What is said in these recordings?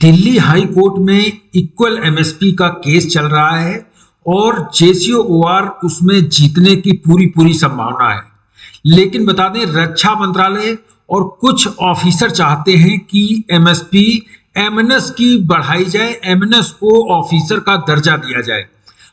Delhi high court में equal MSP का case चल रहा है और जेसीओआर उसमें जीतने की पूरी संभावना है। लेकिन बता दें, रक्षा मंत्रालय और कुछ ऑफिसर चाहते हैं कि एमएसपी एमएनएस की बढ़ाई जाए, एमएनएस को ऑफिसर का दर्जा दिया जाए।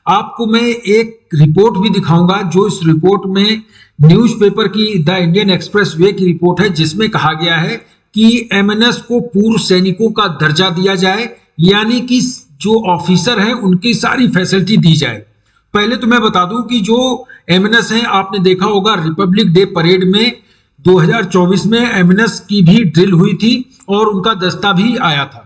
आपको मैं एक रिपोर्ट भी दिखाऊंगा, जो इस रिपोर्ट में न्यूज़पेपर की द इंडियन एक्सप्रेस वे की रिपोर्ट है, जिसमें कहा गया है कि एमएनएस को पूर्व सैनिकों का दर्जा दिया जाए, यानी कि जो ऑफिसर हैं उनकी सारी फैसिलिटी दी जाए। पहले तो मैं बता दूं कि जो एमएनएस हैं, आपने देखा होगा रिपब्लिक डे परेड में 2024 में एमएनएस की भी ड्रिल हुई थी और उनका दस्ता भी आया था।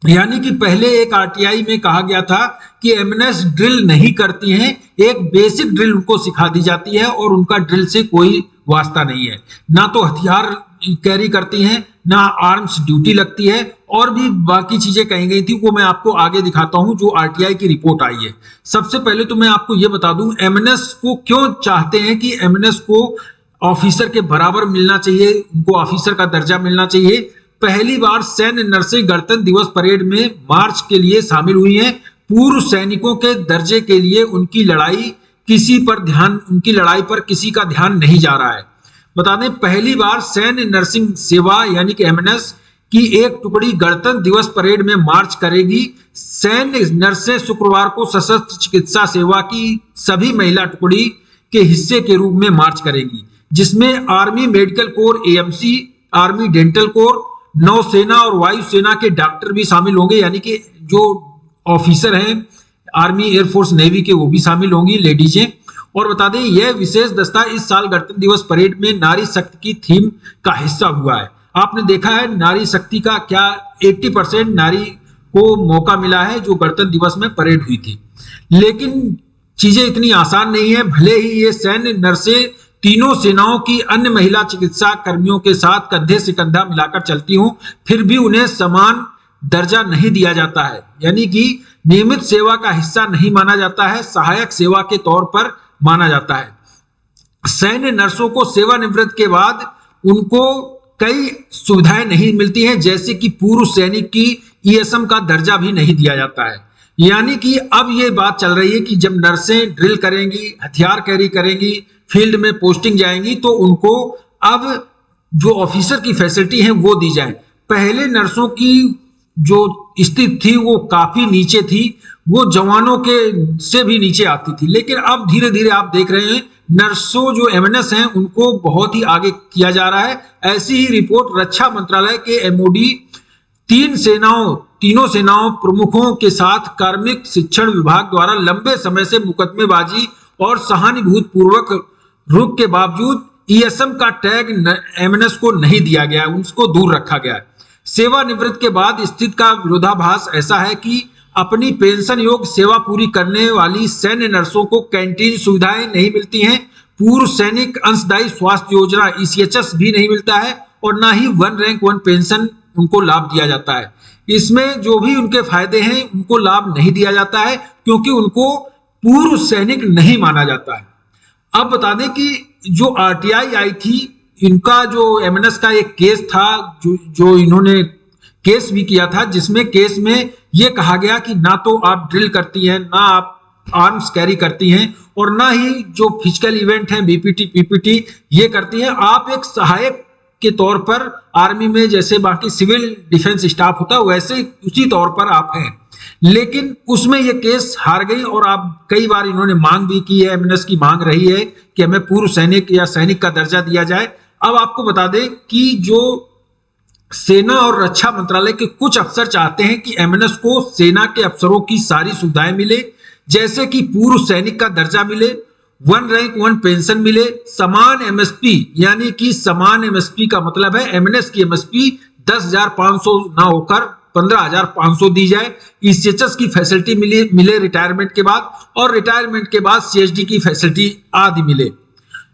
यानी कि पहले एक आरटीआई में कहा गया था कि एमएनएस ड्रिल नहीं करती हैं, एक बेसिक ड्रिल उनको सिखा दी जाती है और उनका ड्रिल से कोई वास्ता नहीं है। ना तो हथियार कैरी करती हैं, ना आर्म्स ड्यूटी लगती है, और भी बाकी चीजें कही गई थी, वो मैं आपको आगे दिखाता हूं जो आरटीआई की रिपोर्ट आई है। सबसे पहले तो मैं आपको ये बता दूं, एमएनएस को क्यों चाहते हैं कि एमएनएस को ऑफिसर के बराबर मिलना चाहिए, उनको ऑफिसर का दर्जा मिलना चाहिए। पहली बार सैन्य नर्सें गणतंत्र दिवस परेड में मार्च के लिए शामिल हुई हैं। पूर्व सैनिकों के दर्जे के लिए उनकी लड़ाई पर किसी का ध्यान नहीं जा रहा है। बता दें, पहली बार सैन्य नर्सिंग सेवा यानी कि एमएनएस की एक टुकड़ी गणतंत्र दिवस परेड में मार्च करेगी। सैन्य नर्सें शुक्रवार को सशस्त्र चिकित्सा सेवा की सभी महिला टुकड़ी के हिस्से के रूप में मार्च करेगी, जिसमें army medical corps AMC, army dental core, नौसेना और वायुसेना के डॉक्टर भी शामिल होंगे, यानी कि जो ऑफिसर हैं आर्मी, एयरफोर्स, नेवी के, वो भी शामिल होंगी लेडीजें। और बता दें, यह विशेष दस्ता इस साल गणतंत्र दिवस परेड में नारी शक्ति की थीम का हिस्सा हुआ है। आपने देखा है नारी शक्ति का क्या 80% नारी को मौका मिला है जो गणतंत्र दिवस में परेड हुई थी। लेकिन चीजें इतनी आसान नहीं है। भले ही ये सैन्य नर्सें तीनों सेनाओं की अन्य महिला चिकित्सा कर्मियों के साथ कंधे से कंधा मिलाकर चलती हूं, फिर भी उन्हें समान दर्जा नहीं दिया जाता है, यानी कि नियमित सेवा का हिस्सा नहीं माना जाता है, सहायक सेवा के तौर पर माना जाता है। सैन्य नर्सों को सेवानिवृत्त के बाद उनको कई सुविधाएं नहीं मिलती हैं, जैसे कि पूर्व सैनिक की ईएसएम का दर्जा भी नहीं दिया जाता है। यानी कि अब ये बात चल रही है कि जब नर्सें ड्रिल करेंगी, हथियार कैरी करेंगी, फील्ड में पोस्टिंग जाएंगी, तो उनको अब जो ऑफिसर की फैसिलिटी है वो दी जाए। पहले नर्सों की जो स्थिति थी वो काफी नीचे थी, वो जवानों के से भी नीचे आती थी। लेकिन अब धीरे धीरे आप देख रहे हैं नर्सों जो एमएनएस हैं उनको बहुत ही आगे किया जा रहा है। ऐसी ही रिपोर्ट रक्षा मंत्रालय के एमओडी तीनों सेनाओं प्रमुखों के साथ कार्मिक शिक्षण विभाग द्वारा लंबे समय से मुकदमेबाजी और सहानुभूति पूर्वक रुख के बावजूद ईएसएम का टैग एमएनएस को नहीं दिया गया, उसको दूर रखा गया। सेवानिवृत्त के बाद स्थिति का विरोधाभास ऐसा है कि अपनी पेंशन योग्य सेवा पूरी करने वाली सैन्य नर्सों को कैंटीन सुविधाएं नहीं मिलती हैं, पूर्व सैनिक अंशदायी स्वास्थ्य योजना ईसीएचएस भी नहीं मिलता है, और ना ही वन रैंक वन पेंशन उनको लाभ दिया जाता है। इसमें जो भी उनके फायदे हैं उनको लाभ नहीं दिया जाता है, क्योंकि उनको पूर्व सैनिक नहीं माना जाता है। अब बता दें कि जो आरटीआई आई थी, इनका जो एमएनएस का एक केस था, जो इन्होंने केस भी किया था, जिसमें केस में यह कहा गया कि ना तो आप ड्रिल करती हैं, ना आप आर्म्स कैरी करती हैं, और ना ही जो फिजिकल इवेंट हैं बीपीटी पीपीटी ये करती हैं। आप एक सहायक के तौर पर आर्मी में जैसे बाकी सिविल डिफेंस स्टाफ होता है वैसे उसी तौर पर आप हैं। लेकिन उसमें ये केस हार गई, और आप कई बार इन्होंने मांग भी की है, एमएनएस की मांग रही है कि हमें पूर्व सैनिक या सैनिक का दर्जा दिया जाए। अब आपको बता दें कि जो सेना और रक्षा मंत्रालय के कुछ अफसर चाहते हैं कि एमएनएस को सेना के अफसरों की सारी सुविधाएं मिले, जैसे कि पूर्व सैनिक का दर्जा मिले, वन रैंक वन पेंशन मिले, समान एमएसपी, यानी कि समान एमएसपी का मतलब है एमएनएस की एमएसपी 10,500 ना होकर 15,500 दी जाए, ईसीएचएस की फैसिलिटी मिले रिटायरमेंट के बाद, और रिटायरमेंट के बाद सीएचडी की फैसिलिटी आदि मिले।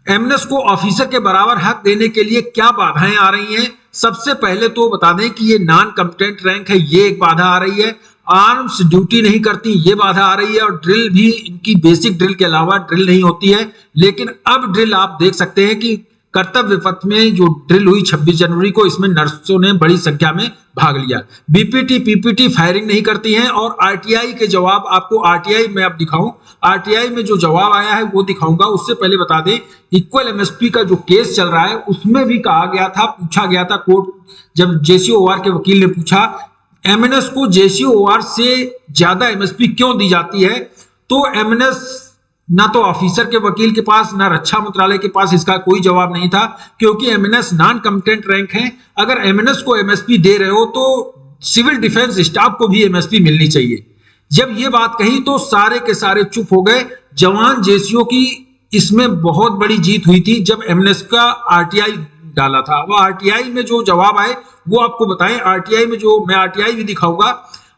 एमएनएस को ऑफिसर के बराबर हक देने के लिए क्या बाधाएं आ रही हैं? सबसे पहले तो बता दें कि ये नॉन कॉम्पिटेंट रैंक है, ये एक बाधा आ रही है। आर्म्स ड्यूटी नहीं करती, ये बाधा आ रही है, और ड्रिल भी इनकी बेसिक ड्रिल के अलावा ड्रिल नहीं होती है। लेकिन अब ड्रिल आप देख सकते हैं कि कर्तव्य पथ में जो ड्रिल हुई 26 जनवरी को, इसमें नर्सों ने बड़ी संख्या में भाग लिया। बीपीटी पीपीटी फायरिंग नहीं करती हैं। और आरटीआई के जवाब आपको आरटीआई में अब दिखाऊं, आरटीआई में जो जवाब आया है वो दिखाऊंगा। उससे पहले बता दें, इक्वल एमएसपी का जो केस चल रहा है उसमें भी कहा गया था, पूछा गया था कोर्ट, जब जेसीओआर के वकील ने पूछा एमएनएस को जेसीओआर से ज्यादा एमएसपी क्यों दी जाती है, तो एमएनएस ना तो ऑफिसर के वकील के पास ना रक्षा मंत्रालय के पास इसका कोई जवाब नहीं था, क्योंकि एमएनएस नॉन कॉम्पिटेंट रैंक है। अगर एमएनएस को एमएसपी दे रहे हो तो सिविल डिफेंस स्टाफ को भी एमएसपी मिलनी चाहिए। जब ये बात कही तो सारे के सारे चुप हो गए। जवान जेसीओ की इसमें बहुत बड़ी जीत हुई थी जब एमएनएस का आरटीआई डाला था। वो आरटीआई में जो जवाब आए वो आपको बताएं। आरटीआई में जो, मैं आरटीआई भी दिखाऊंगा,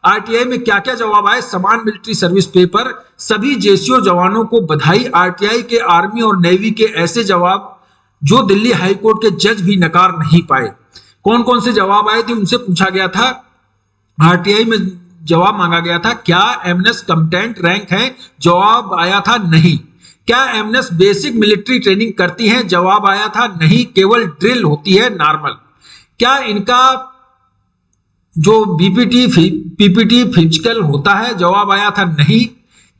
आरटीआई में क्या क्या जवाब आए। समान मिलिट्री सर्विस पेपर, सभी जेसीओ जवानों को बधाई। आरटीआई के आर्मी और नेवी के ऐसे जवाब जो दिल्ली हाईकोर्ट के जज भी नकार नहीं पाए। कौन कौन से जवाब आए थे उनसे पूछा गया था। आरटीआई में जवाब मांगा गया था, क्या एमएनएस कॉम्पिटेंट रैंक है? जवाब आया था नहीं। क्या एमएनएस बेसिक मिलिट्री ट्रेनिंग करती है? जवाब आया था नहीं, केवल ड्रिल होती है नॉर्मल। क्या इनका जो बीपीटी पीपीटी फिजिकल होता है? जवाब आया था नहीं।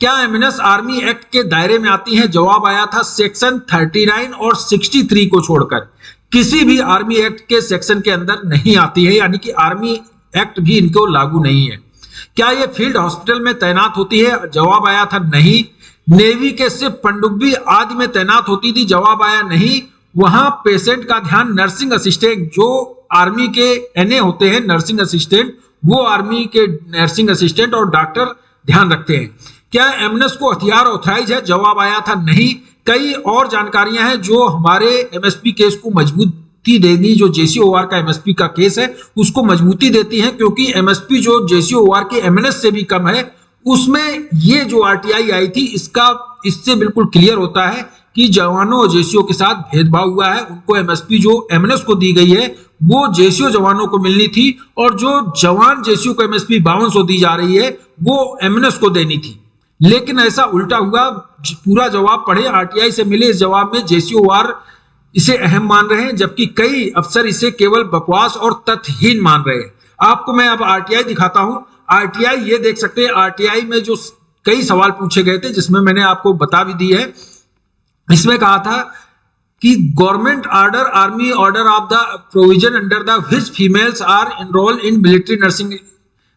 क्या एमएनएस आर्मी एक्ट के दायरे में आती है? जवाब आया था सेक्शन 39 और 63 को छोड़कर किसी भी आर्मी एक्ट के सेक्शन के अंदर नहीं आती है, यानी कि आर्मी एक्ट भी इनको लागू नहीं है। क्या ये फील्ड हॉस्पिटल में तैनात होती है? जवाब आया था नहीं। नेवी के सिर्फ पनडुब्बी आदि में तैनात होती थी? जवाब आया नहीं। वहां पेशेंट का ध्यान नर्सिंग असिस्टेंट, जो आर्मी के एनए होते हैं नर्सिंग असिस्टेंट, वो आर्मी के नर्सिंग असिस्टेंट और डॉक्टर ध्यान रखते हैं। क्या एमएनएस को हथियार ऑथराइज है? जवाब आया था नहीं। कई और जानकारियां हैं जो हमारे एमएसपी केस को मजबूती देगी, जो जेसीओआर का एमएसपी का केस है उसको मजबूती देती है, क्योंकि एमएसपी जो जेसीओआर के एमएनएस से भी कम है, उसमें ये जो आरटीआई आई थी इससे बिल्कुल क्लियर होता है कि जवानों और जेसीओ के साथ भेदभाव हुआ है। उनको एमएसपी जो एमएनएस को दी गई है वो जेसीओ जवानों को मिलनी थी, और जो जवान जेसीओ को एमएसपी 5200 दी जा रही है वो एमएनएस को देनी थी। लेकिन ऐसा उल्टा हुआ। पूरा जवाब पढ़े, आरटीआई से मिले इस जवाब में जेसीओआर इसे अहम मान रहे हैं, जबकि कई अफसर इसे केवल बकवास और तथ्यहीन मान रहे हैं। आपको मैं अब आरटीआई दिखाता हूं। आरटीआई ये देख सकते हैं, आरटीआई में जो कई सवाल पूछे गए थे जिसमें मैंने आपको बता भी दी है। इसमें कहा था कि government order army order of the provision under the which females are enrolled in military nursing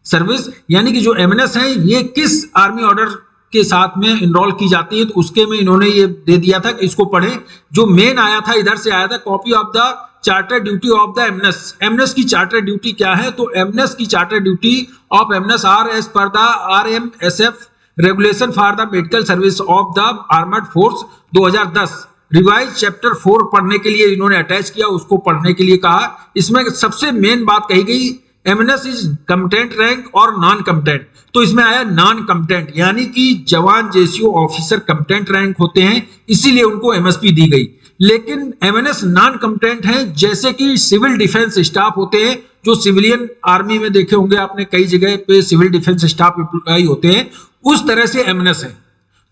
service, यानी कि जो एमएनएस है ये किस आर्मी ऑर्डर के साथ में इनरोल की जाती है, तो उसके में इन्होंने ये दे दिया था कि इसको पढ़ें। जो मेन आया था इधर से आया था, copy of the charter duty of the MNS. MNS की चार्टर ड्यूटी क्या है? तो एमएनएस की charter duty of MNS are as per the RMSF regulation for the medical service of the armed force 2010 revise chapter 4 पढ़ने के लिए इन्होंने attach किया, उसको पढ़ने के लिए कहा। इसमें सबसे मेन बात कही गई, एमएनएस इज कॉम्पिटेंट रैंक और नॉन कॉम्पिटेंट। तो इसमें आया नॉन कॉम्पिटेंट, यानी कि जवान जेसीओ ऑफिसर कॉम्पिटेंट रैंक होते हैं, इसीलिए उनको एमएसपी दी गई। लेकिन एमएनएस नॉन कॉम्पिटेंट हैं, जैसे कि सिविल डिफेंस स्टाफ होते हैं, जो सिविलियन आर्मी में देखे होंगे आपने, कई जगह पे सिविल डिफेंस स्टाफ एम्प्लॉय होते हैं, उस तरह से एमएनएस है।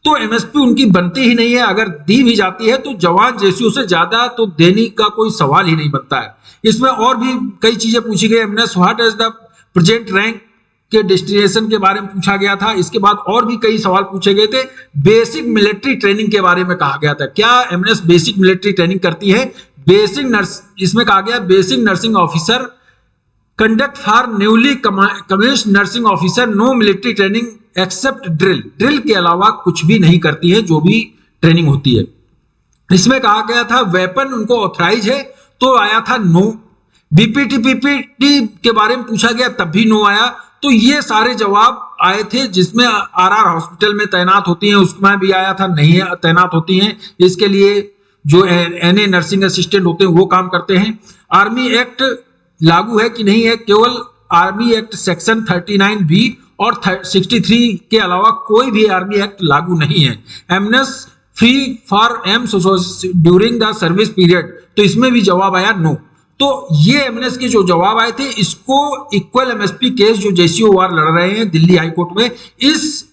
तो एमएसपी उनकी बनती ही नहीं है। अगर दी भी जाती है तो जवान जेसीओ से ज्यादा तो देने का कोई सवाल ही नहीं बनता है। इसमें और भी कई चीजें पूछी गई। MNS what is the present rank के डेस्टिनेशन के बारे में पूछा गया था। इसके बाद और भी कई सवाल पूछे गए थे। बेसिक मिलिट्री ट्रेनिंग के बारे में कहा गया था, क्या एमएनएस बेसिक मिलिट्री ट्रेनिंग करती है? बेसिक नर्स, इसमें कहा गया basic nursing officer conduct for newly commissioned nursing officer no military training except drill. Drill के अलावा कुछ भी नहीं करती है जो भी ट्रेनिंग होती है। इसमें कहा गया था वेपन उनको ऑथराइज है, तो आया था नो। बीपीटी पीपीटी के बारे में पूछा गया, तब भी नो आया। तो ये सारे जवाब आए थे। जिसमें आरआर हॉस्पिटल में तैनात होती हैं उसमें भी आया था नहीं तैनात होती हैं, इसके लिए जो एनए नर्सिंग असिस्टेंट होते हैं वो काम करते हैं। आर्मी एक्ट लागू है कि नहीं है? केवल आर्मी एक्ट सेक्शन 39 बी और 63 के अलावा कोई भी आर्मी एक्ट लागू नहीं है। MNS free for them during the service period, तो इसमें भी जवाब आया नो। तो ये एमएनएस के जो जवाब आए थे, इसको इक्वल एमएसपी केस जो जेसीओआर लड़ रहे हैं दिल्ली हाईकोर्ट में, इस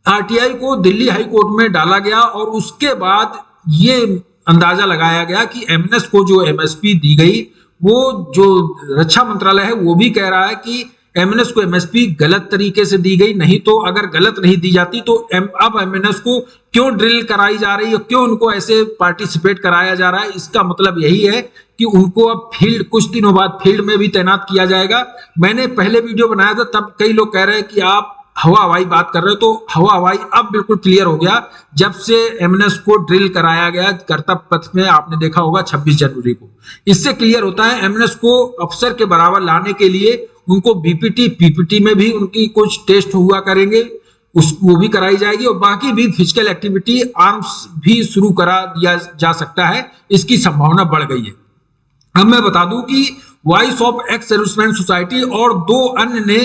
आरटीआई को दिल्ली हाईकोर्ट में डाला गया और उसके बाद ये अंदाजा लगाया गया कि एमएनएस को जो एमएसपी दी गई, वो जो रक्षा मंत्रालय है वो भी कह रहा है कि एमएनएस को एमएसपी गलत तरीके से दी गई, नहीं तो अगर गलत नहीं दी जाती तो अब एमएनएस को क्यों ड्रिल कराई जा रही है, क्यों उनको ऐसे पार्टिसिपेट कराया जा रहा है। इसका मतलब यही है कि उनको अब फील्ड, कुछ दिनों बाद फील्ड में भी तैनात किया जाएगा। मैंने पहले वीडियो बनाया था, तब कई लोग कह रहे हैं कि आप हवा हवाई बात कर रहे हो, तो हवा हवाई अब बिल्कुल क्लियर हो गया जब से एमएनएस को ड्रिल कराया गया कर्तव्य पथ में। आपने देखा होगा 26 जनवरी को, इससे क्लियर होता है एमएनएस को अफसर के बराबर लाने के लिए उनको बीपीटी पीपीटी में भी उनकी कुछ टेस्ट हुआ करेंगे, वो भी कराई जाएगी, और बाकी भी फिजिकल एक्टिविटी आर्म्स भी शुरू करा दिया जा सकता है, इसकी संभावना बढ़ गई है। अब मैं बता दूं कि voice of ex serviceman society और 2 अन्य ने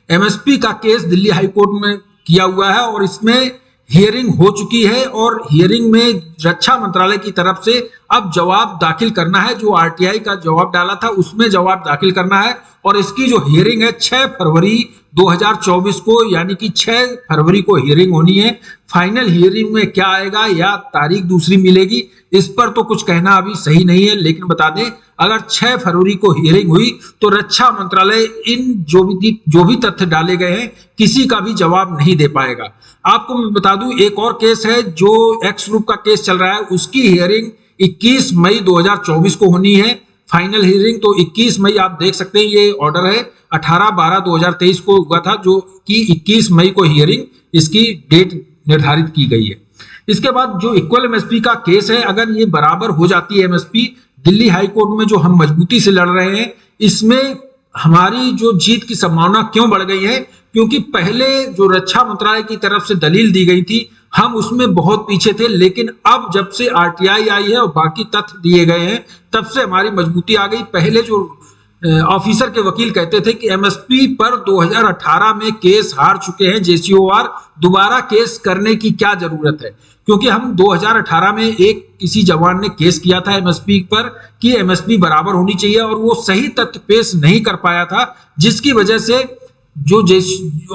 एमएसपी का केस दिल्ली हाई कोर्ट में किया हुआ है और इसमें हियरिंग हो चुकी है, और हियरिंग में रक्षा मंत्रालय की तरफ से अब जवाब दाखिल करना है। जो आरटीआई का जवाब डाला था उसमें जवाब दाखिल करना है, और इसकी जो हियरिंग है 6 फरवरी 2024 को, यानी कि 6 फरवरी को हियरिंग होनी है। फाइनल हियरिंग में क्या आएगा या तारीख दूसरी मिलेगी, इस पर तो कुछ कहना अभी सही नहीं है, लेकिन बता दें अगर 6 फरवरी को हियरिंग हुई तो रक्षा मंत्रालय इन जो भी तथ्य डाले गए हैं किसी का भी जवाब नहीं दे पाएगा। आपको मैं बता दूं एक और केस है जो एक्स ग्रुप का केस चल रहा है, उसकी हियरिंग 21 मई 2024 को होनी है। फाइनल हियरिंग तो 21 मई आप देख सकते हैं, ये ऑर्डर है 18/12/2023 को हुआ था, जो कि 21 मई को हियरिंग इसकी डेट निर्धारित की गई है। इसके बाद जो इक्वल एमएसपी का केस है, अगर ये बराबर हो जाती है एमएसपी दिल्ली हाई कोर्ट में जो हम मजबूती से लड़ रहे हैं, इसमें हमारी जो जीत की संभावना क्यों बढ़ गई है, क्योंकि पहले जो रक्षा मंत्रालय की तरफ से दलील दी गई थी हम उसमें बहुत पीछे थे, लेकिन अब जब से आरटीआई आई है और बाकी तथ्य दिए गए हैं तब से हमारी मजबूती आ गई। पहले जो ऑफिसर के वकील कहते थे कि एमएसपी पर 2018 में केस हार चुके हैं जेसीओआर, दोबारा केस करने की क्या जरूरत है, क्योंकि हम 2018 में एक किसी जवान ने केस किया था एमएसपी पर कि एमएसपी बराबर होनी चाहिए, और वो सही तथ्य पेश नहीं कर पाया था, जिसकी वजह से जो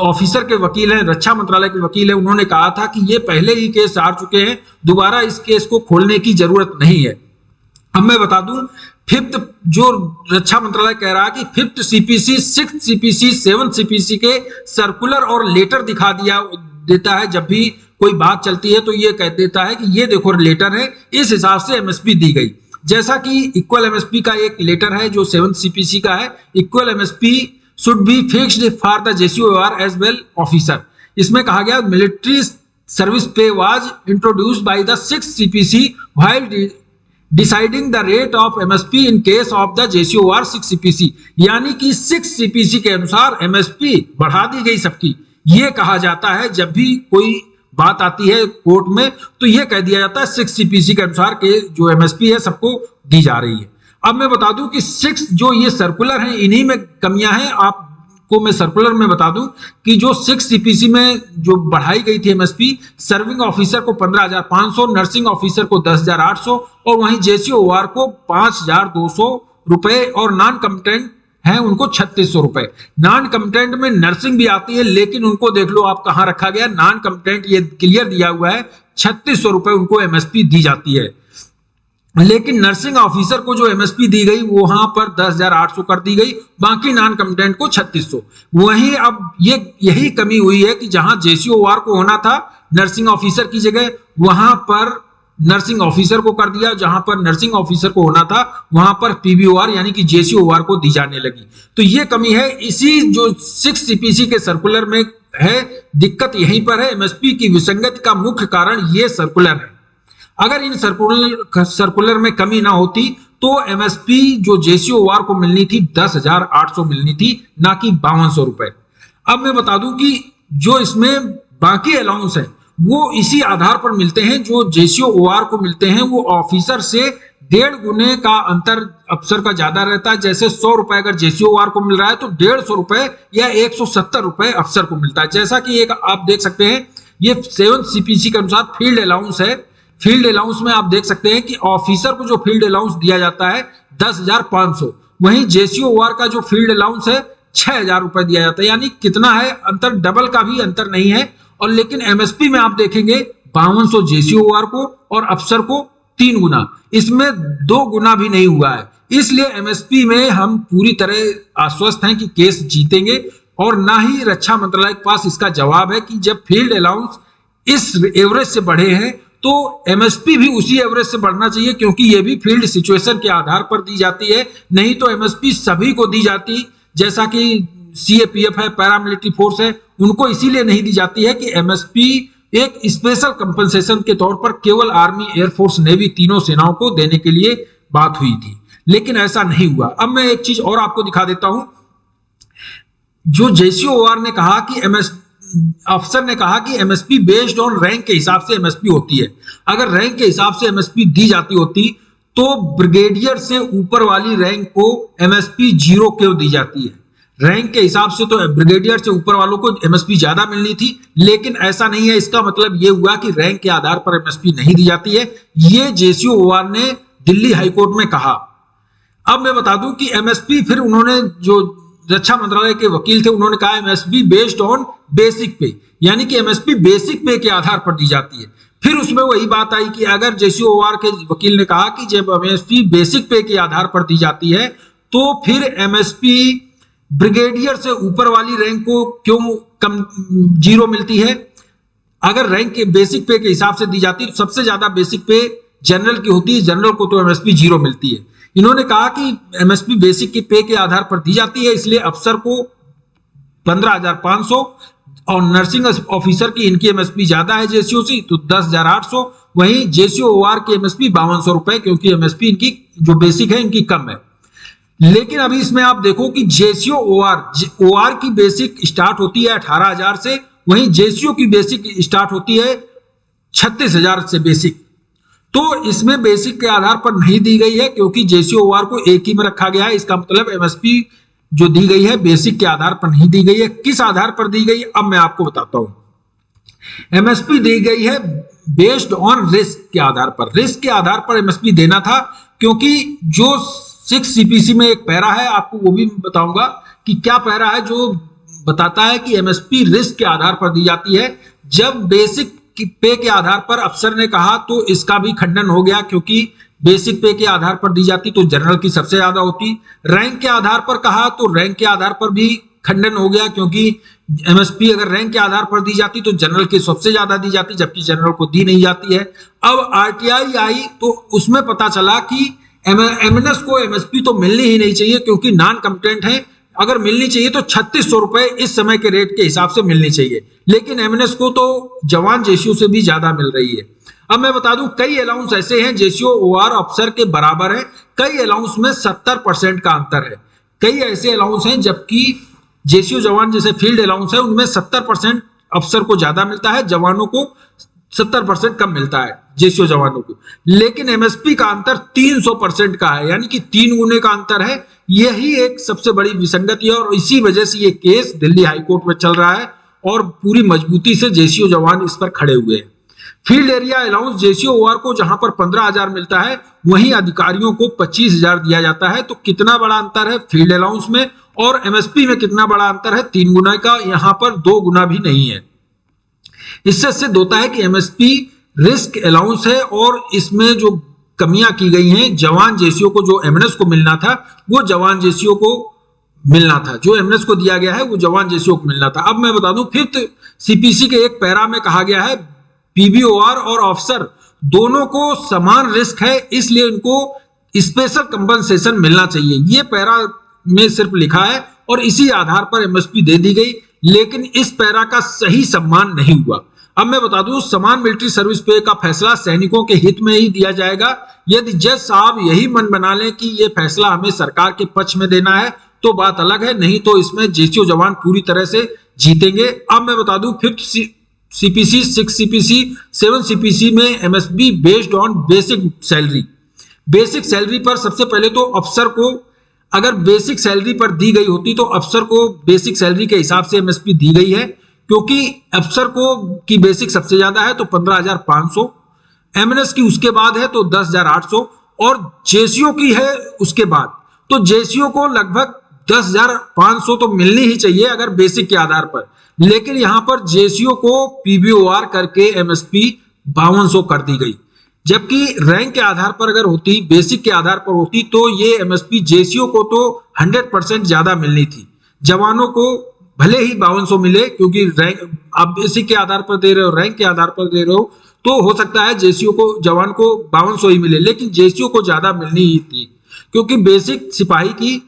ऑफिसर के वकील हैं, रक्षा मंत्रालय के वकील हैं, उन्होंने कहा था कि ये पहले ही केस हार चुके हैं, दोबारा इस केस को खोलने की जरूरत नहीं है। अब मैं बता दूं फिफ्थ जो रक्षा मंत्रालय कह रहा है कि 5th CPC, 6th CPC, 7th CPC के सर्कुलर और लेटर दिखा देता है। जब भी कोई बात चलती है तो ये कह देता है कि ये देखो लेटर है, इस हिसाब से एमएसपी दी गई। जैसा कि इक्वल एमएसपी का एक लेटर है जो 7th सीपीसी का है, equal MSP should be fixed for the जेसीओआर एज वेल ऑफिसर। इसमें कहा गया military service pay was introduced by the 6th CPC while deciding the rate of MSP in case of the जेसीओआर 6 CPC, यानी कि 6 CPC के अनुसार MSP बढ़ा दी गई सबकी। ये कहा जाता है जब भी कोई बात आती है कोर्ट में तो यह कह दिया जाता है 6 सीपीसी के अनुसार के जो एमएसपी है सबको दी जा रही है। अब मैं बता दूं कि 6 जो ये सर्कुलर हैं इन्हीं में कमियां हैं। आपको मैं सर्कुलर में बता दूं कि जो 6 सीपीसी में जो बढ़ाई गई थी एमएसपी, सर्विंग ऑफिसर को 15,500, नर्सिंग ऑफिसर को 10,800 और वहीं जेसीओआर को 5,200 रुपए और नॉन कम्पिटेंट हैं उनको 3,600 रुपए। नॉन कम्पिटेंट में नर्सिंग भी आती है, लेकिन उनको देख लो आप कहां रखा गया, नॉन कम्पिटेंट ये क्लियर दिया हुआ है 3,600 रुपए उनको एमएसपी दी जाती है। लेकिन नर्सिंग ऑफिसर को जो एमएसपी दी गई वहां पर 10,800 कर दी गई, बाकी नॉन कम्पिटेंट को 3,600। वहीं अब यही कमी हुई है कि जहां जेसीओआर को होना था नर्सिंग ऑफिसर की जगह, वहां पर नर्सिंग ऑफिसर को कर दिया, जहां पर नर्सिंग ऑफिसर को होना था वहां पर पीबीओआर यानी कि जेसीओआर को दी जाने लगी। तो ये कमी है, इसी जो 6 सीपीसी के सर्कुलर में है, दिक्कत यहीं पर है। एमएसपी की विसंगति का मुख्य कारण ये सर्कुलर है। अगर इन सर्कुलर में कमी ना होती तो एमएसपी जो जेसीओआर को मिलनी थी 10,800 मिलनी थी, ना कि 5,200 रुपए। अब मैं बता दूं कि जो इसमें बाकी अलाउंस है वो इसी आधार पर मिलते हैं, जो जेसीओआर को मिलते हैं वो ऑफिसर से 1.5 गुने का अंतर अफसर का ज्यादा रहता है। जैसे 100 रुपए अगर जेसीओआर को मिल रहा है तो 150 रुपए या 170 रुपए अफसर को मिलता है। जैसा कि एक आप देख सकते हैं ये 7th सीपीसी के अनुसार फील्ड अलाउंस है। फील्ड अलाउंस में आप देख सकते हैं कि ऑफिसर को जो फील्ड अलाउंस दिया जाता है 10,500, वहीं जेसीओआर का जो फील्ड अलाउंस है 6,000 रुपए दिया जाता है। यानी कितना है अंतर, डबल का भी अंतर नहीं है। और लेकिन एमएसपी में आप देखेंगे 5,200 जेसीओआर को और अफसर को 3 गुना, इसमें 2 गुना भी नहीं हुआ है। इसलिए एमएसपी में हम पूरी तरह आश्वस्त हैं कि केस जीतेंगे, और ना ही रक्षा मंत्रालय के पास इसका जवाब है कि जब फील्ड अलाउंस इस एवरेज से बढ़े हैं तो एमएसपी भी उसी एवरेज से बढ़ना चाहिए, क्योंकि ये भी फील्ड सिचुएशन के आधार पर दी जाती है। नहीं तो एमएसपी सभी को दी जाती, जैसा कि सीएपीएफ है, पैरामिलिट्री फोर्स है, उनको इसीलिए नहीं दी जाती है कि एमएसपी एक स्पेशल कंपनसेशन के तौर पर केवल आर्मी, एयरफोर्स, नेवी, तीनों सेनाओं को देने के लिए बात हुई थी, लेकिन ऐसा नहीं हुआ। अब मैं एक चीज और आपको दिखा देता हूं। जो जेसीओआर ने कहा कि अफसर ने कहा कि एमएसपी बेस्ड ऑन रैंक के हिसाब से एमएसपी होती है। अगर रैंक के हिसाब से एमएसपी दी जाती होती तो ब्रिगेडियर से ऊपर वाली रैंक को एमएसपी 0 क्यों दी जाती है? रैंक के हिसाब से तो ब्रिगेडियर से ऊपर वालों को एमएसपी ज्यादा मिलनी थी, लेकिन ऐसा नहीं है। इसका मतलब यह हुआ कि रैंक के आधार पर एमएसपी नहीं दी जाती है। यह जेसीओआर ने दिल्ली हाईकोर्ट में कहा। अब मैं बता दूं कि एमएसपी, फिर उन्होंने, जो रक्षा मंत्रालय के वकील थे, उन्होंने कहा एमएसपी बेस्ड ऑन बेसिक पे, यानी कि एमएसपी बेसिक पे के आधार पर दी जाती है। फिर उसमें वही बात आई कि अगर जेसीओआर के वकील ने कहा कि जब एमएसपी बेसिक पे के आधार पर दी जाती है तो फिर एमएसपी ब्रिगेडियर से ऊपर वाली रैंक को क्यों कम 0 मिलती है? अगर रैंक के बेसिक पे के हिसाब से दी जाती है तो सबसे ज्यादा बेसिक पे जनरल की होती है, जनरल को तो एमएसपी 0 मिलती है। इन्होंने कहा कि एमएसपी बेसिक की पे के आधार पर दी जाती है, इसलिए अफसर को 15,500 और नर्सिंग ऑफिसर की इनकी एमएसपी ज्यादा है जेसीओ से, तो 10,800। वहीं जेसीओआर की एमएसपी 5200 रुपए, क्योंकि एमएसपी इनकी जो बेसिक है इनकी कम है। लेकिन अभी इसमें आप देखो कि जेसीओआर की बेसिक स्टार्ट होती है 18,000 से, वहीं जेसीओ की बेसिक स्टार्ट होती है 36,000 से बेसिक। तो इसमें बेसिक के आधार पर नहीं दी गई है, क्योंकि जेसीओआर को एक ही में रखा गया है। इसका मतलब एमएसपी जो दी गई है बेसिक के आधार पर नहीं दी गई है। किस आधार पर दी गई है अब मैं आपको बताता हूं। एमएसपी दी गई है बेस्ड ऑन रिस्क के आधार पर। रिस्क के आधार पर एमएसपी देना था, क्योंकि जो 6 सीपीसी में एक पैरा है, आपको वो भी बताऊंगा कि क्या पैरा है, जो बताता है कि एमएसपी रिस्क के आधार पर दी जाती है। जब बेसिक पे के आधार पर अफसर ने कहा तो इसका भी खंडन हो गया, क्योंकि बेसिक पे के आधार पर दी जाती तो जनरल की सबसे ज्यादा होती। रैंक के आधार पर कहा तो रैंक के आधार पर भी खंडन हो गया, क्योंकि एमएसपी अगर रैंक के आधार पर दी जाती तो जनरल की सबसे ज्यादा दी जाती, जबकि जनरल को दी नहीं जाती है। अब आरटीआई आई तो उसमें पता चला कि एमएनएस को एमएसपी तो मिलनी ही नहीं चाहिए, क्योंकि नॉन कंप्टेंट है। अगर मिलनी चाहिए तो 3600 रुपए इस समय के रेट के हिसाब से मिलनी चाहिए, लेकिन एमएनएस को तो जवान जेसीओ से भी ज्यादा मिल रही है। अब मैं बता दूं, कई अलाउंस ऐसे हैं जेसीओआर अफसर के बराबर है, कई अलाउंस में 70% का अंतर है। कई ऐसे अलाउंस हैं जबकि जेसीओ जवान जैसे फील्ड अलाउंस है उनमें 70% अफसर को ज्यादा मिलता है, जवानों को 70% कम मिलता है जेसीओ जवानों को। लेकिन एमएसपी का अंतर 300% का है, यानी कि 3 गुने का अंतर है। यही एक सबसे बड़ी विसंगति है, और इसी वजह से ये केस दिल्ली हाईकोर्ट में चल रहा है और पूरी मजबूती से जेसीओ जवान इस पर खड़े हुए हैं। फील्ड एरिया अलाउंस जेसीओआर को जहां पर 15,000 मिलता है, वहीं अधिकारियों को 25,000 दिया जाता है। तो कितना बड़ा अंतर है फील्ड अलाउंस में, और एमएसपी में कितना बड़ा अंतर है, 3 गुना का, यहां पर 2 गुना भी नहीं है। इससे सिद्ध होता है कि एमएसपी रिस्क अलाउंस है, और इसमें जो कमियां की गई हैं, जवान जेसीओ को जो एमएनएस को मिलना था वो जवान जेसीओ को मिलना था, जो एमएनएस को दिया गया है वो जवान जेसीओ को मिलना था। अब मैं बता दूं, 5th सीपीसी के एक पैरा में कहा गया है पीबीओआर और ऑफिसर दोनों को समान रिस्क है, इसलिए इनको स्पेशल कंपनसेशन मिलना चाहिए। ये पैरा में सिर्फ लिखा है और इसी आधार पर एमएसपी दे दी गई, लेकिन इस पैरा का सही सम्मान नहीं हुआ। अब मैं बता दूं, समान मिलिट्री सर्विस पे का फैसला सैनिकों के हित में ही दिया जाएगा। यदि जज साहब यही मन बना लें कि ये फैसला हमें सरकार के पक्ष में देना है तो बात अलग है, नहीं तो इसमें जेसीओ जवान पूरी तरह से जीतेंगे। अब मैं बता दूं, 5th सीपीसी, 6 सीपीसी, 7 सीपीसी में MSP based on basic salary. Basic salary पर सबसे पहले तो अफसर को, अगर बेसिक सैलरी पर दी गई होती तो अफसर को बेसिक सैलरी के हिसाब से एमएसपी दी गई है, क्योंकि अफसर को की बेसिक सबसे ज्यादा है तो 15,500, एमएनएस की उसके बाद है तो 10,800, और जेसीओ की है उसके बाद। तो जेसीओ को लगभग 10,500 तो मिलनी ही चाहिए अगर बेसिक के आधार पर, लेकिन यहां पर जेसीओ को पीबीओआर करके एमएसपी 5200 कर दी गई, जबकि रैंक के आधार पर अगर होती, बेसिक के आधार पर होती, तो ये एमएसपी जेसीओ को तो 100% ज्यादा मिलनी थी। जवानों को भले ही 5200 मिले, क्योंकि रैंक आप बेसिक के आधार पर दे रहे हो, रैंक के आधार पर दे रहे हो, तो हो सकता है जेसीओ को, जवान को 5200 ही मिले, लेकिन जेसीओ को ज्यादा मिलनी ही थी, क्योंकि बेसिक सिपाही की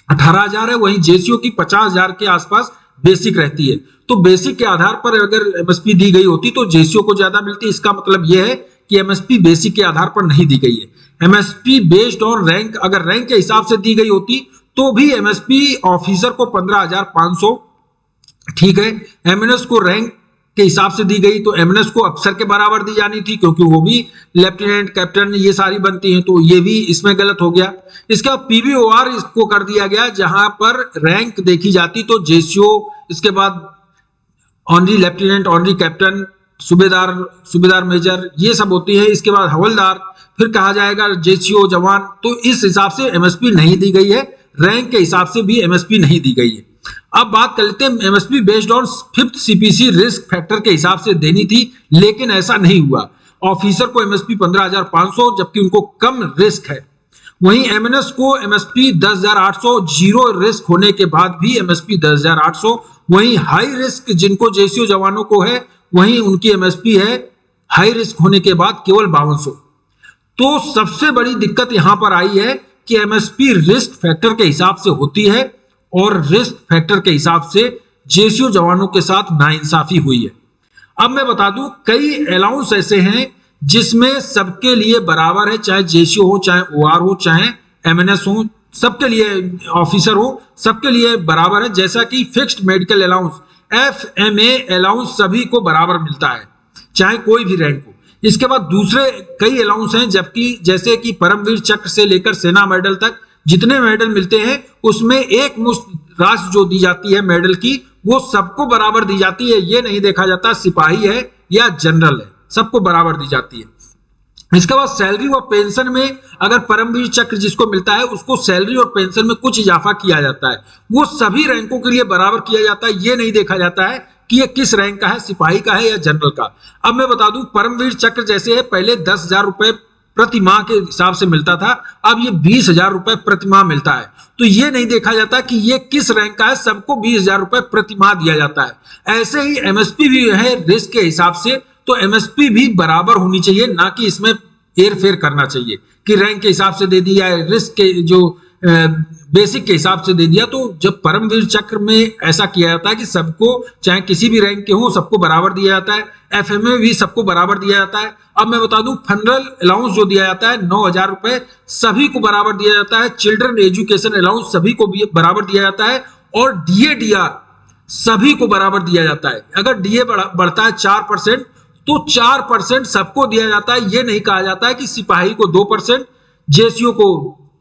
18,000 है, वहीं जेसीओ की 50,000 के आसपास बेसिक रहती है। तो बेसिक के आधार पर अगर एमएसपी दी गई होती तो जेसीओ को ज्यादा मिलती। इसका मतलब यह है कि एमएसपी बेसिक के आधार पर नहीं दी गई है। एमएसपी बेस्ड ऑन रैंक अगर रैंक के हिसाब से दी गई होती तो भी एमएसपी ऑफिसर को 15,500 ठीक है। एमएनएस को रैंक के हिसाब से दी गई तो एमएनएस को अफसर के बराबर दी जानी थी, क्योंकि वो भी लेफ्टिनेंट, कैप्टन ये सारी बनती हैं, तो ये भी इसमें गलत हो गया। इसका पीवीओआर इसको कर दिया गया, जहां पर रैंक देखी जाती तो जेसीओ, इसके बाद ऑनरी लेफ्टिनेंट, ऑनरी कैप्टन, सूबेदार, सूबेदार मेजर, ये सब होती है। इसके बाद हवलदार, फिर कहा जाएगा जेसीओ जवान। तो इस हिसाब से एमएसपी नहीं दी गई है, रैंक के हिसाब से भी एमएसपी नहीं दी गई है। अब बात कर लेते हैं, MSP based on 5th CPC risk factor के हिसाब से देनी थी, लेकिन ऐसा नहीं हुआ। ऑफिसर को एमएसपी 15,500, जबकि उनको कम रिस्क है। वहीं एमएनएस को एमएसपी 10,800, जीरो रिस्क होने के बाद भी एमएसपी 10,800। वहीं हाई रिस्क जिनको जेसीओ जवानों को है, वहीं उनकी एमएसपी है हाई रिस्क होने के बाद केवल 5200। तो सबसे बड़ी दिक्कत यहां पर आई है कि एमएसपी रिस्क फैक्टर के हिसाब से होती है और रिस्क फैक्टर के हिसाब से जेसीओ जवानों के साथ नाइंसाफी हुई है। अब मैं बता दूं, कई अलाउंस ऐसे हैं जिसमें सबके लिए बराबर है, चाहे जेसीओ हो, चाहे ओआर हो, चाहे एमएनएस हो, सबके लिए, ऑफिसर हो, सबके लिए बराबर है। जैसा कि फिक्स्ड मेडिकल अलाउंस, एफएमए अलाउंस सभी को बराबर मिलता है, चाहे कोई भी रैंक हो। इसके बाद दूसरे कई अलाउंस हैं, जबकि जैसे कि परमवीर चक्र से लेकर सेना मेडल तक जितने मेडल मिलते हैं, उसमें एक मुश्त राशि जो दी जाती है मेडल की, वो सबको बराबर दी जाती है। ये नहीं देखा जाता सिपाही है या जनरल है, सबको बराबर दी जाती है। इसके बाद सैलरी और पेंशन में अगर परमवीर चक्र जिसको मिलता है, उसको सैलरी और पेंशन में कुछ इजाफा किया जाता है, वो सभी रैंकों के लिए बराबर किया जाता है। ये नहीं देखा जाता है कि ये किस रैंक का है, सिपाही का है या जनरल का। अब मैं बता दूं, परमवीर चक्र जैसे है, पहले 10,000 रुपए प्रति माह के हिसाब से मिलता था, अब ये 20,000 रुपए प्रति माह मिलता है। तो ये नहीं देखा जाता कि ये किस रैंक का है, सबको 20,000 रुपए प्रति माह दिया जाता है। ऐसे ही एमएसपी भी है रिस्क के हिसाब से, तो एमएसपी भी बराबर होनी चाहिए, ना कि इसमें हेर-फेर करना चाहिए कि रैंक के हिसाब से दे दिया, रिस्क के जो बेसिक के हिसाब से दे दिया। तो जब परमवीर चक्र में ऐसा किया जाता है कि सबको, चाहे किसी भी रैंक के हो, सबको बराबर दिया जाता है। एफएमए भी सबको बराबर दिया जाता है। अब मैं बता दूं, फनरल अलाउंस जो दिया जाता है 9,000 रुपए, सभी को बराबर दिया जाता है। चिल्ड्रन एजुकेशन अलाउंस सभी को भी बराबर दिया जाता है, और डीए डीआर सभी को बराबर दिया जाता है। अगर डीए बढ़ता है 4%, तो 4% सबको दिया जाता है। यह नहीं कहा जाता है कि सिपाही को 2%, जेसीओ को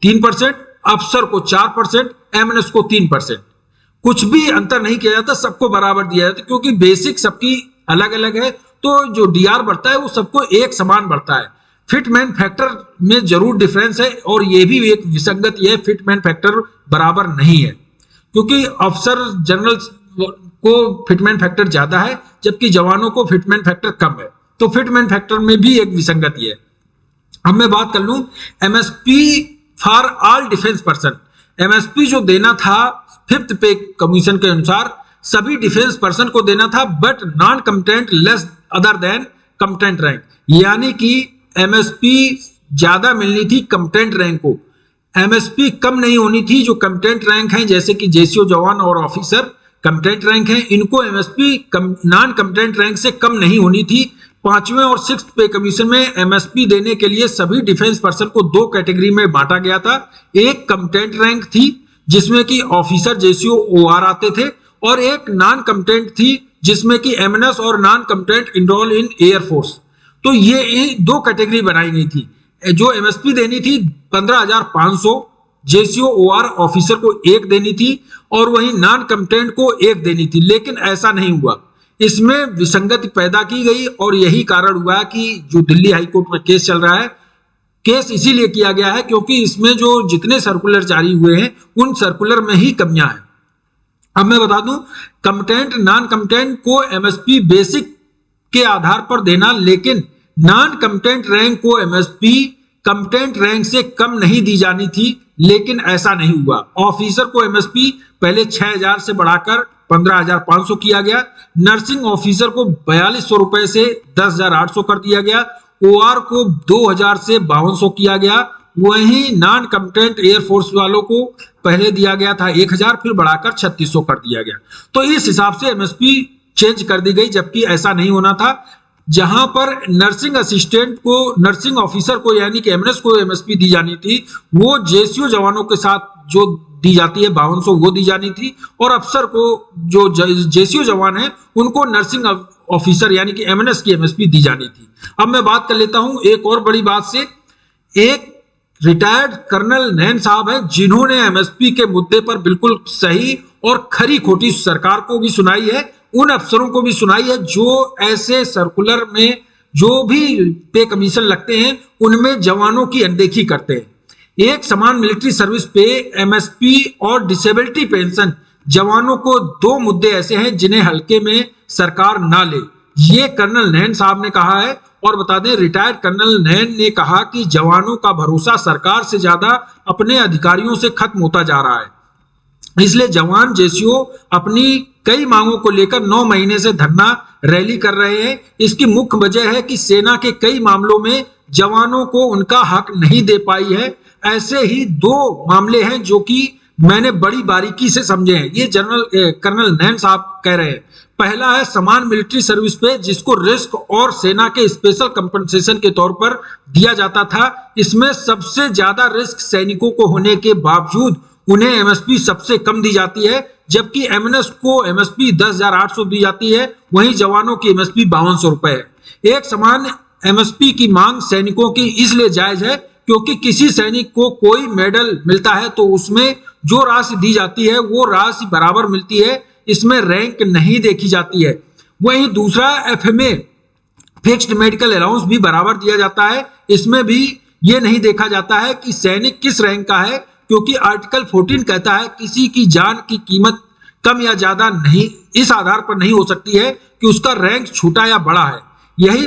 3%, अफसर को 4%, एमएनएस को 3%, कुछ भी अंतर नहीं किया जाता, सबको बराबर दिया जाता है। क्योंकि बेसिक सबकी अलग अलग है, तो जो डीआर बढ़ता है वो सबको एक समान बढ़ता है। फिटमैन फैक्टर में जरूर डिफरेंस है, और ये भी एक विसंगत है, फिटमैन फैक्टर बराबर नहीं है, क्योंकि अफसर जनरल को फिटमैन फैक्टर ज्यादा है, जबकि जवानों को फिटमैन फैक्टर कम है। तो फिटमैन फैक्टर में भी एक विसंगति है। अब मैं बात कर लूं MSP for all defence person. MSP जो देना था 5th पे कमीशन के अनुसार सभी डिफेंस पर्सन को देना था, but non competent less other than competent rank, यानी कि एमएसपी ज्यादा मिलनी थी कम्पिटेंट रैंक को, एमएसपी कम नहीं होनी थी। जो कम्पिटेंट रैंक है, जैसे कि जेसीओ जवान और ऑफिसर कम्पिटेंट रैंक है, इनको एमएसपी नॉन कम्पिटेंट रैंक से कम नहीं होनी थी। 5वें और 6th पे कमीशन में एमएसपी देने के लिए सभी डिफेंस पर्सन को 2 कैटेगरी में बांटा गया था। एक कम्पिटेंट रैंक थी, जिसमें कि ऑफिसर, जेसीओ, ओआर आते थे, और एक नॉन कम्पिटेंट थी, जिसमें कि एमएनएस और non competent enrol in air force. तो ये 2 कैटेगरी बनाई गई थी। जो एमएसपी देनी थी 15,500, जेसीओ ओआर ऑफिसर को 1 देनी थी, और वहीं नॉन कम्पिटेंट को 1 देनी थी। लेकिन ऐसा नहीं हुआ, इसमें विसंगति पैदा की गई, और यही कारण हुआ कि जो दिल्ली हाईकोर्ट में केस चल रहा है, केस इसीलिए किया गया है क्योंकि इसमें जो जितने सर्कुलर जारी हुए हैं, उन सर्कुलर में ही कमियां हैं। अब मैं बता दूं, कम्पिटेंट नॉन कम्पिटेंट को एमएसपी बेसिक के आधार पर देना, लेकिन नॉन कम्पिटेंट रैंक को एमएसपी कम्पिटेंट रैंक से कम नहीं दी जानी थी, लेकिन ऐसा नहीं हुआ। ऑफिसर को एमएसपी पहले 6,000 से बढ़ाकर 15,500 किया गया। नर्सिंग ऑफिसर को 4,200 रुपए से 10,800 कर दिया गया। ओआर को 2,000 से 5,200 किया गया। वहीं नॉन कम्पिटेंट एयरफोर्स वालों को पहले दिया गया था 1,000, फिर बढ़ाकर 3,600 कर दिया गया। तो इस हिसाब से एमएसपी चेंज कर दी गई, जबकि ऐसा नहीं होना था। जहां पर नर्सिंग असिस्टेंट को, नर्सिंग ऑफिसर को यानी कि एमएनएस को एमएसपी दी जानी थी, वो जेसीओ जवानों के साथ जो दी जाती है 5,200 वो दी जानी थी, और अफसर को जो जेसीओ जवान है उनको नर्सिंग ऑफिसर यानी कि एमएनएस की एमएसपी दी जानी थी। अब मैं बात कर लेता हूं एक और बड़ी बात से। एक रिटायर्ड कर्नल नैन साहब है जिन्होंने एमएसपी के मुद्दे पर बिल्कुल सही और खरी खोटी सरकार को भी सुनाई है, उन अफसरों को भी सुनाई है जो ऐसे सर्कुलर में जो भी पे कमीशन लगते हैं उनमें जवानों की अनदेखी करते हैं। एक समान मिलिट्री सर्विस पे, एमएसपी और डिसेबिलिटी पेंशन, जवानों को दो मुद्दे ऐसे हैं जिन्हें हल्के में सरकार ना ले, ये कर्नल नैन साहब ने कहा है। और बता दें, रिटायर्ड कर्नल नैन ने कहा कि जवानों का भरोसा सरकार से ज्यादा अपने अधिकारियों से खत्म होता जा रहा है। इसलिए जवान जेसीओ अपनी कई मांगों को लेकर 9 महीने से धरना रैली कर रहे हैं। इसकी मुख्य वजह है कि सेना के कई मामलों में जवानों को उनका हक नहीं दे पाई है। ऐसे ही 2 मामले हैं जो कि मैंने बड़ी बारीकी से समझे हैं, ये कर्नल नैन साहब कह रहे हैं। पहला है समान मिलिट्री सर्विस पे, जिसको रिस्क और सेना के स्पेशल कंपनसेशन के तौर पर दिया जाता था। इसमें सबसे ज्यादा रिस्क सैनिकों को होने के बावजूद उन्हें एमएसपी सबसे कम दी जाती है, जबकि एमएनएस को एमएसपी 10,800 दी जाती है, वहीं जवानों की एमएसपी 5,200 रुपए है। एक समान एमएसपी की मांग सैनिकों की इसलिए जायज है क्योंकि किसी सैनिक को कोई मेडल मिलता है तो उसमें जो राशि दी जाती है वो राशि बराबर मिलती है, इसमें रैंक नहीं देखी जाती है। वहीं दूसरा एफएमए फिक्स्ड मेडिकल अलाउंस भी बराबर दिया जाता है, इसमें भी ये नहीं देखा जाता है कि सैनिक किस रैंक का है, क्योंकि आर्टिकल 14 कहता है किसी की जान की कीमत कम या ज्यादा नहीं, इस आधार पर नहीं हो सकती है कि उसका रैंक छोटा या बड़ा है। यही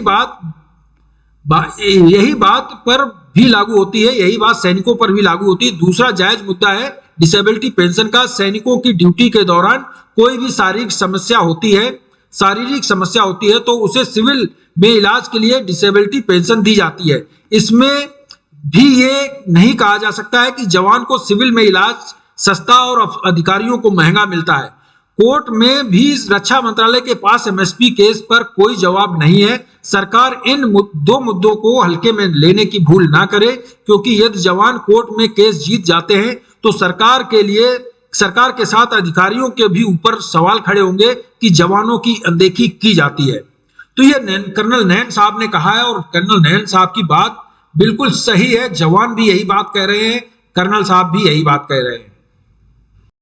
बात पर भी लागू होती है, यही बात सैनिकों पर भी लागू होती है। दूसरा जायज मुद्दा है डिसेबिलिटी पेंशन का। सैनिकों की ड्यूटी के दौरान कोई भी शारीरिक समस्या होती है तो उसे सिविल में इलाज के लिए डिसेबिलिटी पेंशन दी जाती है। इसमें भी ये नहीं कहा जा सकता है कि जवान को सिविल में इलाज सस्ता और अधिकारियों को महंगा मिलता है। कोर्ट में भी रक्षा मंत्रालय के पास एमएसपी केस पर कोई जवाब नहीं है। सरकार इन 2 मुद्दों को हल्के में लेने की भूल ना करे, क्योंकि यदि जवान कोर्ट में केस जीत जाते हैं तो सरकार के साथ अधिकारियों के भी ऊपर सवाल खड़े होंगे कि जवानों की अनदेखी की जाती है। तो ये कर्नल नैन साहब ने कहा है और कर्नल नैन साहब की बात बिल्कुल सही है। जवान भी यही बात कह रहे हैं, कर्नल साहब भी यही बात कह रहे हैं।